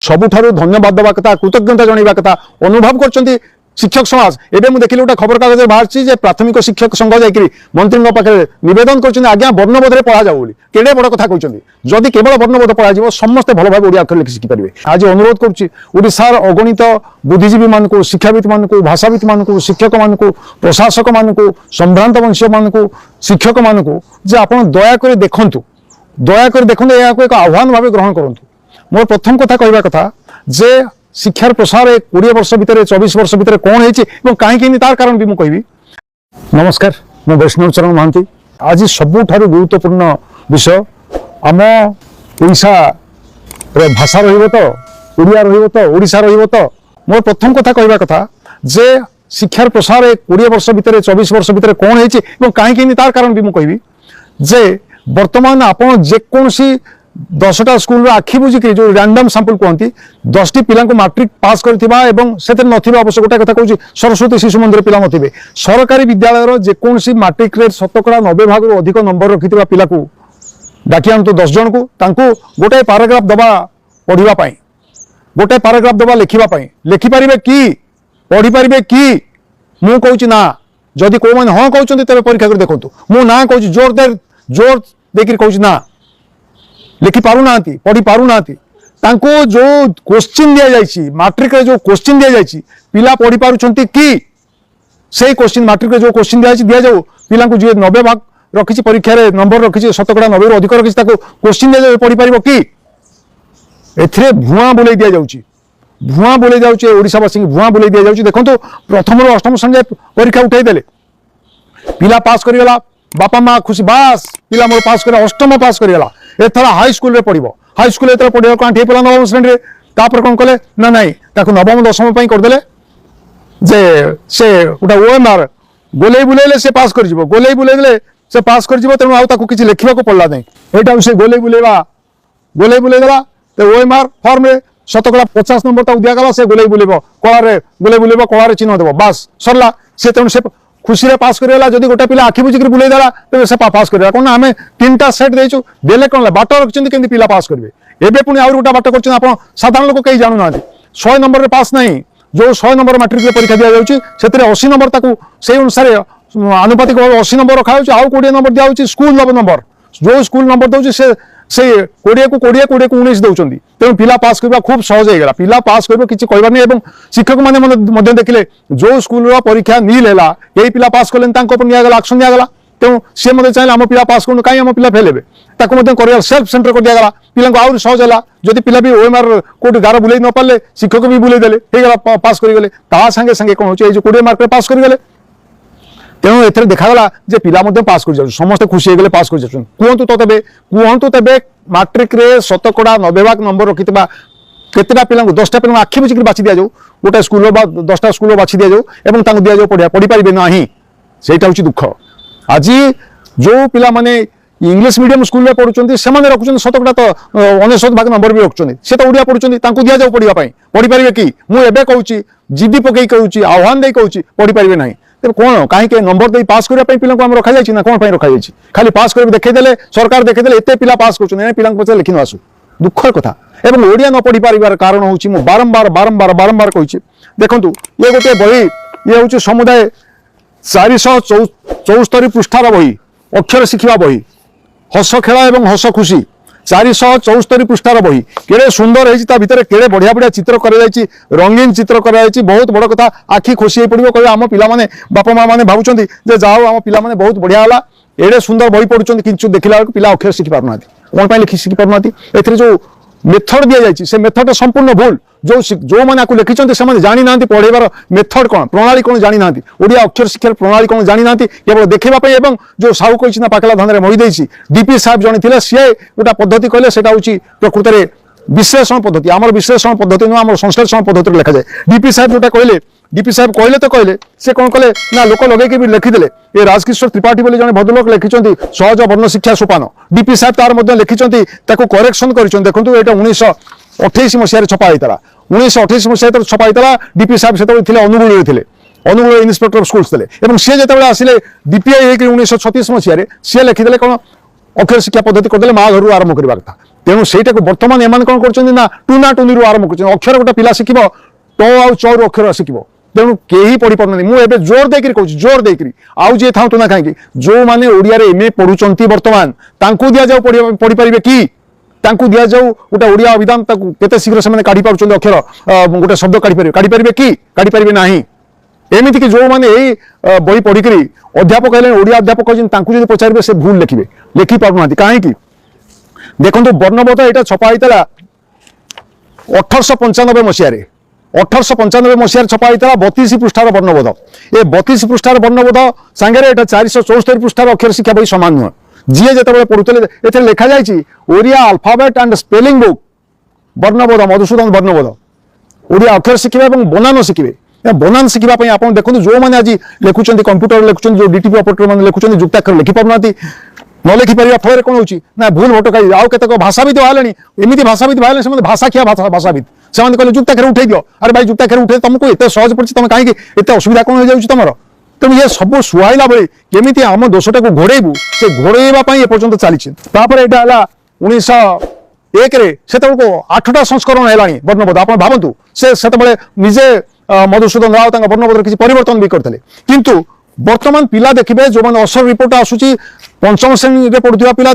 सबुठारु धन्यवाद देवा कथा कृतज्ञता जणाइबा कथा अनुभव करछन्ती शिक्षक समाज। एवं मुझे देखिए गोटे खबर कागज बाहर प्राथमिक शिक्षक संघ जाकि मंत्री पाखे नवेदन कर आज्ञा वर्णबोधे पढ़ा जाऊ केड़े बड़ कथा कहते जदि केवल वर्णबोध पढ़ा जाए समस्ते भल भाव ओडिया अक्षर लिखि शिखिपारे। आज अनुरोध करुशार अगणित बुद्धिजीवी मान शिक्षाविद मान भाषाविद मान शिक्षक मान प्रशासक मान संभ्रांत वंशीय मान शिक्षक मान आप दयाक देखु यह एक आह्वान भाव ग्रहण करूँ। मोर प्रथम कथा कहवा कथा जे शिक्षार प्रसार 20 वर्ष भितर 24 वर्ष भितर कौन है कहीं तार कारण भी मुझे। नमस्कार, मु वैष्णव चरण महांती। आज सबुठारु गुरुत्वपूर्ण विषय आम ओडिशा भाषा रहिबो तो ओडिया रहिबो तो ओडिशा रहिबो तो। मोर प्रथम कथा कहवा कथा जे शिक्षार प्रसार 20 वर्ष भितर 24 वर्ष भितर कौन है कहीं तार कारण भी मुझे जे वर्तमान आप जेकोसी 10टा स्कूल आखि बुझिक जो रैंडम सैंपल कहती 10टी पिला मैट्रिक पास करथिबा एवं सेते नथिबा अवश्य गोटे कथा कहूँ सरस्वती शिशु मंदिर पिला नथिबे। सरकारी विद्यालय जेकोसी मैट्रिक रे 90% अधिक नंबर रखिथिबा पिला को डाकी आनतु 10 जन को तांको गोटे पैराग्राफ दबा पढ़िबा पई गोटे पैराग्राफ दबा लिखिबा पई लिखि परिबे कि पढ़ी परिबे कि मु कहूँ ना जदि को माने हां कहउछन्ती तबे परीक्षा कर देखंतु मु ना कहूँ जोर देकर कहूँ ना लिखि पारु ना पढ़ी पारु ना जो क्वेश्चन दि जाइए मैट्रिक रे जो क्वेश्चन दि जाइए पिला पढ़ी पारुछन्ती कि से क्वेश्चन मैट्रिक रे जो क्वेश्चन दि जाऊ पिला को जे 90 भाग रखी परीक्षा रे नंबर रखी 90 रु अधिक रखी क्वेश्चन दि पढ़ी पारिबो कि एथिरे भुआ बुलाई दि जाउची भुआ बुलाई जाउची ओडिशावासी भुआ बुलाई दि जाउची। देखंतु प्रथम रु अष्टम संजय परीक्षा उठाई देले पिला पास करिगला बापा माँ खुशी बास पिला मोर पास कर अष्टम पास करिगला एथर हाई स्कूल रे पढ़िबो हाई स्कूल एथर पढ़िबो कांठी पिला नवम श्रेणी रे तापर कोन कले ना नाही ताकू नवम दशम पई कर देले जे से उटा ओएमआर गोलेई बुलेले से पास कर जिवो गोलेई बुलेले से पास कर जिवो तेनु आ ताकू किछि लिखिबा को पड़ला नै एटा से गोलेई बुलेई देला ते ओएमआर फॉर्म रे 50 नंबर ताकू दिया गला से गोलेई बुलेबो कला रे चिन्ह देबो बास सरला से तेनु से खुशी रे पास करेला। जदि गोटे पिला आखि बुझिक बुलाई देला तेज से पास करेला कौन आम 3टा सेट देचु देले कौन बाट रखिंट केमती पिला पास करेंगे एवं पुणी आउ गोटे बाट कर साधारण लोक कहीं जानू ना 100 नंबर पास नहीं जो 100 नंबर मैट्रिक परीक्षा दि जाऊँगी से 80 नंबर ताकू से अनुसार आनुपातिक 80 नंबर रखा आउ 20 नंबर दिया स्कूल नंबर जो स्कूल नंबर दौर से 20 को 19 दौरान तेणु पिला पास करवा खूब सहज होगा पिला पास कर किसी कहबार नहीं। शिक्षक मैंने देखिले जो स्कूल परीक्षा नील है यही पिला पास कले निगला एक्शन दिगला तेणु सी मतलब चाहिए आम पिला पास करूँ कहीं आम पिला फेल हे सेल्फ सेंटर कर दिगला पिला आहरी सहज है जदि पिला भी ओएमआर कोई गार बुले न पारे शिक्षक भी बुले देले पास करगले ता संगे संगे कौन हो 20 मार्क पास करगले तेणु ए देखागला जे पिला पास कर समस्त खुशी होगले पास कर कहतु तेबे मैट्रिक रे 90 भाग नंबर रखि केतेटा पिला 10टा पिला आखि बुझिक बाछि दिया जाऊ गोटे स्कूल 10टा स्कूल बाछि दिया जाऊ एवं तांको दिया जाऊ पढ़ी पारिबे नाही सेटा होची दुख। आज जो पिला माने इंग्लिश मीडियम स्कूल में पढ़ुचंती से माने रखुचंती 100 तो 99 भाग नंबर भी रखुचंती से तो ओडिया पढ़ुचंती तांको दिया जाऊ पढ़िबा पई पढ़ी पारिबे कि मु एबे कहूची जिद्दी पकई कहूची आह्वान दे कहूची पढ़ी पारिबे नाही तेज कौन कहीं नंबर दे पास करने पिला रखा जाए ना कौन रखा जाए खाली पास कर देखदेले सरकार देखदेले एत पिला पास कर पिला पचार लिखि न आसू दुखर कथा। एवं ओडिया न पढ़ी पारिबार कारण हूँ बारंबार बारंबार बारंबार कही देखूँ ये गोटे बही ये हूँ समुदाय 474 पृष्ठार बही अक्षर शिखा बही हस खेला और हस खुशी 474 पृष्ठार बही केड़े सुंदर है भितर केड़े बढ़िया बढ़िया चित्र कर रंगीन चित्र कर बहुत बड़ कथा आखि खुशी पड़ो कह आम पिला बापा माँ मैंने भावुं जाओ आम पिला बहुत बढ़िया है एडे सुंदर बही पढ़ुं कि देखला पिला अक्षर शिखि पारना कौन लिखि शिखि पारना ए जो मेथड दि जाए से मेथड संपूर्ण भूल जो मैंने लिखिं से जानी ना पढ़ेबार मेथड कौन प्रणाली कौन जानी ना ओडिया अक्षर शिक्षार प्रणाली कौन जानी ना केवल देखापी और जो साहू कही पाकला धंदे महीदेसी डीपी साहेब जन थे सी गोटा पद्धति कहले हूँ प्रकृत में विश्लेषण पद्धति आमर विश्लेषण पद्धति नुह आम संश्लेषण पद्धति लिखा जाए डीपी साहेब जोटा कहले डीपी साहेब कहले तो कहले से कौन कले ना लोक लगे भी लिखिदे ये राजकिशोर त्रिपाठी बोली जन भद्रलोक लिखिं सहज वर्ण शिक्षा सोपान डीपी साहेब तार लिखिं करेक्शन कर देखो ये 1928 मसीह छपा होता 1928 मसीह छपा होता डीपी साहेब से अनुगुल थे अनुगुल इन्स्पेक्टर ऑफ स्कूल्स थे सी जो आसिले डीपीआई 1936 मसीह सी लिखिदे कौन अक्षर शिक्षा पद्धति करदे माँ घर आरंभ करवा कथा तेणु सहीटा को बर्तमान एम कौन कर टूना टूनी आरंभ कर अक्षर गोटे पिला शिख ट आउ च रु अक्षर शिख तेणु कहीं पढ़ी पार मुझे जोर देकर कहूँ जोर देकर आउ जी था ना कहीं जो मैंने ओडिया एमए पढ़ुंट बर्तमान दि जाऊ पढ़ी पारे कि दि जाऊ गोटे ओडिया अभिधान केते शीघ्र से काढ़ी पार्छ अक्षर गोटे शब्द काढ़ी पारे कि काढ़ी पारे ना एमती कि जो मैंने यही बही पढ़िक अध्यापक है ओडिया अध्यापक जो पचारे से भूल लिखे लिखि पार कहीं देखो वर्णबोध यहाँ छपा होता 1895 मसीह 1895 मसीह छपा होता 32 पृष्ठार वर्णबोध ये 32 पृष्ठार वर्णबोध सांगे 474 पृष्ठार अक्षर शिक्षा बही सामान नुह जी जो पढ़ुते ए लिखा जाए Odia alphabet and spelling book Barnabodha Madhusudan Barnabodha Odia अक्षर शिखे और बनान शिखे बनान शिखापी आप देखो जो मैंने आज लिखुं कंप्यूटर लिखुं जो डीटीपी ऑपरेटर मैंने लिखुं जुक्ताक्षर लिखि पार न लिखिपर फल कौन हो भूल भटकाई आउ केतक भाषाविद बाहर एमती भाषाविद बाहर से भाषा खिया भाषाविद से कहले जुक्ताक्षर उठे दियो अरे भाई जुक्ताक्षर उठे तुमको एत सहज पड़ी तुम कहीं एत असुविधा कौन हो तुम तेणु ये सब सुहाइला बेले केमी आम दोषटा को घोड़ेबू से घोड़ेवाई एपर्तंत चली यहाँ 1901 से 8टा संस्करण है वर्णबोध आप भावतु से निजे मधुसूदन राव वर्णबोध किसी परिवर्तन भी करते किंतु वर्तमान पिला देखिए जो मैंने असर रिपोर्ट आसूची पंचम श्रेणी में पढ़ुवा पिला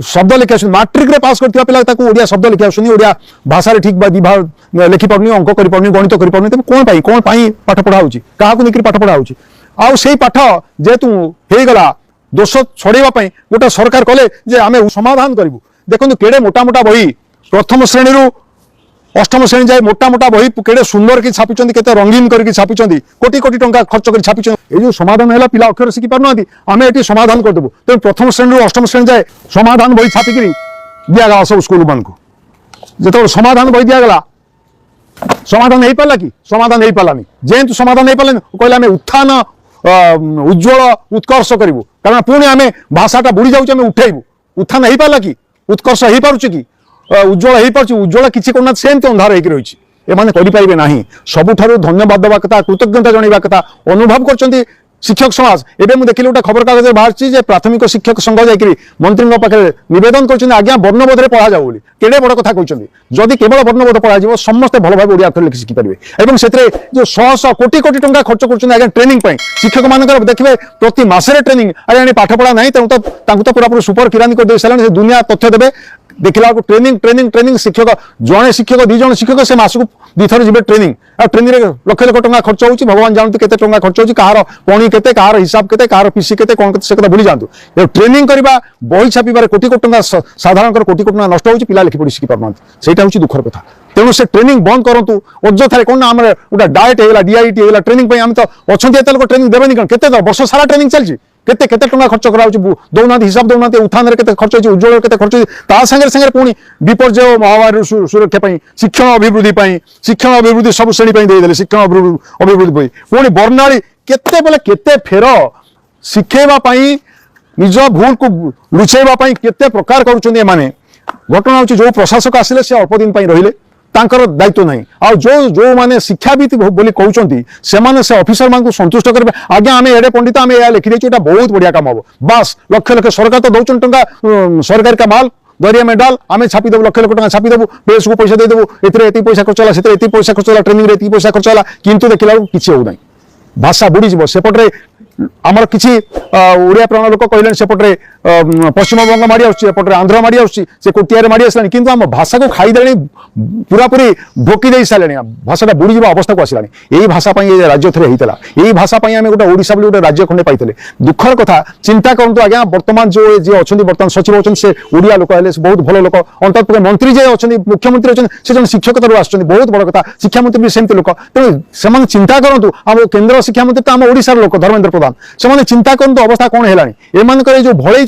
शब्द लिखि आस मैट्रिक रे पास करथिबा पिला ओडिया शब्द लिखि आसुनी ओडिया भाषा रे ठीक लिखि पारुनी अंक करि पारुनी गणित करि पारुनी तबे कोन पई पाठ पढ़ा होची काहाकू निकरी पाठ पढ़ा होची आउ सेही पाठ जेतु हे गला दोष छड़ेबा पई गोटा सरकार कले जे आमे समाधान करिवु देखंतु केडे मोटा मोटा बही प्रथम श्रेणी रु अष्टम श्रेणी जाए मोटा मोटा बही केड़े सुंदर की छापी केते रंगीन करके छापी कोटी कोटी टंका खर्च कर छापी ये जो समाधान है पिला अक्षर शिखि पार आम ये समाधान करदेबू तेज प्रथम श्रेणी अष्टम श्रेणी जाए समाधान बही छापिक दिगला सब स्कूल मान जो समाधान बही दिगला समाधान हो पारा कि समाधान हो पारानी जेहेतु समाधान हो पारानी कहले आम उत्थान उज्ज्वल उत्कर्ष करूँ कारण पुणी आम भाषाटा बुड़ी जाऊँ उठेबू उत्थान हो पारा कि उत्कर्ष हो पार्छ कि उज्ज्वल हो पार्छ उज्ज्वल किसी करना सेमती अंधार होकर रही एमाने करें ना सबुठारु धन्यवाद देवा कथा कृतज्ञता जनवा कथा अनुभव कर शिक्षक समाज एवं मुझे देखिए गोटे खबर कागज बाहर प्राथमिक शिक्षक संघ जाकि मंत्री पाखे नवेदन कर आज्ञा वर्णबोध में पढ़ा जाऊ केड़े बड़ कथा कहते जदि केवल वर्णबोध पढ़ा समस्ते भल भाव ओडिया अक्षर लिखि शिखिपारे से जो शह शह कोटी कोटी टंका खर्च कर ट्रेनिंग शिक्षक मान देखिए प्रति मसरे ट्रेनिंग अरे पाठ पढ़ा ना तेणु तो पूरा सुपर किरानी कर दे सारे दुनिया तथ्य देवे देखला ट्रेनिंग ट्रेनिंग ट्रेनिंग शिक्षक जड़े शिक्षक दी जन शिक्षक से मासक दुथर जी ट्रेनिंग ट्रेनिंग लक्ष लक्ष टंका खर्च हो भगवान जानते केते टंका खर्च हो कहार पणी केते कहार हिसाब केते कहार पीसी केते कौन से भूली जातु ट्रेनिंग करवा बही छापिबार कोटी कोटी टंका साधारण कोटी कोटी टंका नष्ट हो पिला लिखि पढ़ी शिखि पार सेटा हूँ दुखर कथा तेणु से ट्रेनिंग बंद करूँ अଯଥାରେ कौन आम गोटे डाएट होगा डीआईटी होगा ट्रेनिंग आम तो अच्छा एत लोक ट्रेनिंग देवेनि कौन के वर्ष सारा ट्रेनिंग चलती केते केते टंका खर्च कराउछ दौना हिसाब दौना उत्थान केते खर्च होछि उज्ज्वल केते खर्च होछि ता संगे संगे पुणी विपर्जय महामारी सुरक्षा पई शिक्षण अभिवृद्धि सब श्रेणी पई देदेले शिक्षण अभिवृद्धि पई पुणी बर्णाली केते बेले केते फेर शिखेबा पई निज भूल को लुचेबा पई केते प्रकार करूछन्ती माने घटना होछि जो प्रशासक आसिले से अल्प दिन पई रहिले तांकर दायित्व नहीं आ जो जो माने शिक्षाविद बोली कहउछन्ती से माने से ऑफिसर मान को संतुष्ट करबे आगे आमे एडे पंडित आमे या लिखि देछु एटा बहुत बढ़िया काम हो बस लक्ष लक्ष सरकार तो दौचन टंका सरकार का माल दरिया में डाल आमे छापी देबु लक्ष लक्ष टंका छापी देबु प्रेस को पैसा दे देबु एतरे एती पैसा खर्च होला सेतरे एती पैसा खर्च होला ट्रेनिंग रे एती पैसा खर्च होला किंतु देखिला किछि हो नाही भाषा बुड़ी जीव सेपटे आमर किसी ओडिया प्राण लोक कहले सेपटे पश्चिम बंग माड़ी आसपटे आंध्र माड़ी आसे कोटिया माड़ी आसलानी किंतु आम भाषा को खाईदे पूरा पूरी ढोकी दे सारे भाषाटा बुड़ी जा अवस्था को आसलानी यही भाषा राज्य थे होता यही भाषा आम गोटे ओडिशा बोली गोटे राज्य खंडे पाइले दुखर कथा चिंता करूँ आज्ञा बर्तमान जो जी अच्छा बर्तमान सचिव अच्छा से ओडिया लोक है बहुत भल लोक अंतत मंत्री जे अच्छा मुख्यमंत्री अच्छा से जन शिक्षकता आसुच्च बहुत बड़ कथा शिक्षा मंत्री भी सेमती लोक तेणु से चिंता करूँ आम केन्द्र शिक्षा मंत्री तो आम ओडिशार लोक धर्मेन्द्र प्रधान से चिंता करूँ अवस्था कौन है एम जो भले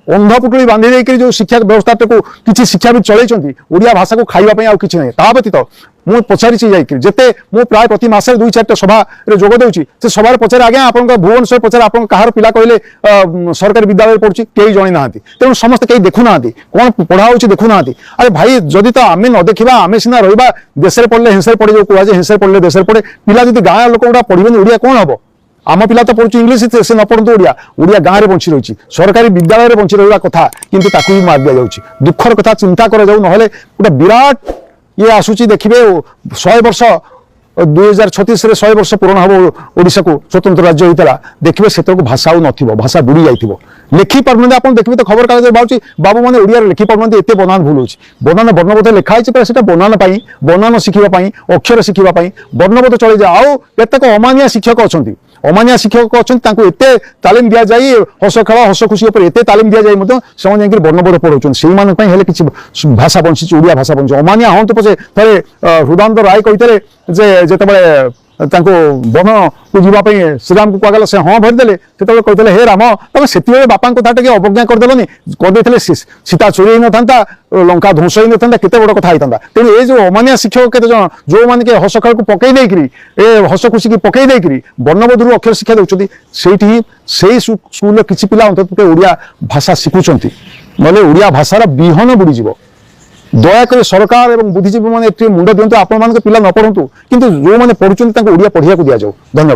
अंधपुटुड़ी बांधि देकर जो शिक्षा व्यवस्था को किसी शिक्षाविद चलती ओडिया भाषा को खाइबापी आउ किसी ना ता व्यतीत मुझे पचारि जिते मुझे प्राय प्रति मासे 2-4टा सभा जोग दूसरी से सभा पचारे आज्ञा आप भुवनेश्वर पचारे आप कहार पिला कहले सरकारी विद्यालय पढ़ुची कई जणी ना तेणु समस्त कई देखुना कौन पढ़ा हो देखुना अरे भाई जदि तो आम न देखा आम सीना रहा देश में पढ़ले हिंसा पड़े जो कहुए हिंसा पढ़ले देश पड़े पिला जब गाँ लोक गुड़ा पढ़े ओडिया कौन हम आम पिला तो पढ़ु इंग्लीश से न पढ़ु ओडिया ओडिया गाँव में बंची रही सरकारी विद्यालय में बंची रहा कथा किंतु ताकू भी मार दिया दुखर कथा चिंता कर गोटे विराट ये आसूची देखिए 100 वर्ष 2036 100 वर्ष पूरण हम ओडिशा को स्वतंत्र राज्य होता देखिए से भाषा न भाषा बुड़ी जाइए लिखि पार्टी आप देखिए तो खबर कागज बाहर बाबू मैंने ओडिया लिखि पार्टी एत बनान भूल होची बनान वर्णबोध लिखाई से बनान बनान शिखापी अक्षर शिखापी वर्णबोध चली जाए आउ केतक अमानिया शिक्षक अच्छा अमानिया शिक्षक अच्छा एत तालीम दि जाए हस खेल हस खुशी एत तालीम दि जाए से वर्णबोध पढ़ाऊँ से किसी भाषा बंची ओडिया भाषा बंची अमानिया हूँ पचे थे हृदानंद राय कहते जिते वन को जीवाई श्रीराम को कहला से हाँ भरदे से कहते हे राम तुम से बापा कथा टे अवज्ञा करदेलनि करदे सीता चोरी ही था लंका ध्वंस ही था केते बड़ कथा होता तेणु ये जो अमानिया शिक्षक केते जन जो मैंने हस खेल को पकई देकरी हस खुशी की पकई देकरी वर्णबोधरू अक्षर शिक्षा देउछथि सेठी सेही स्कूल किछि पिला अंतत ओडिया भाषा शिखुछंती नले ओडिया भाषार विहन बुड़ीजिवो दयाकोरी सरकार और बुद्धिजीवी मैंने मुंड दिंतु आपण मान पिला न पढ़ु किंतु जो मैंने पढ़ुं ओडिया पढ़िया को दि जाऊ धन्यवाद।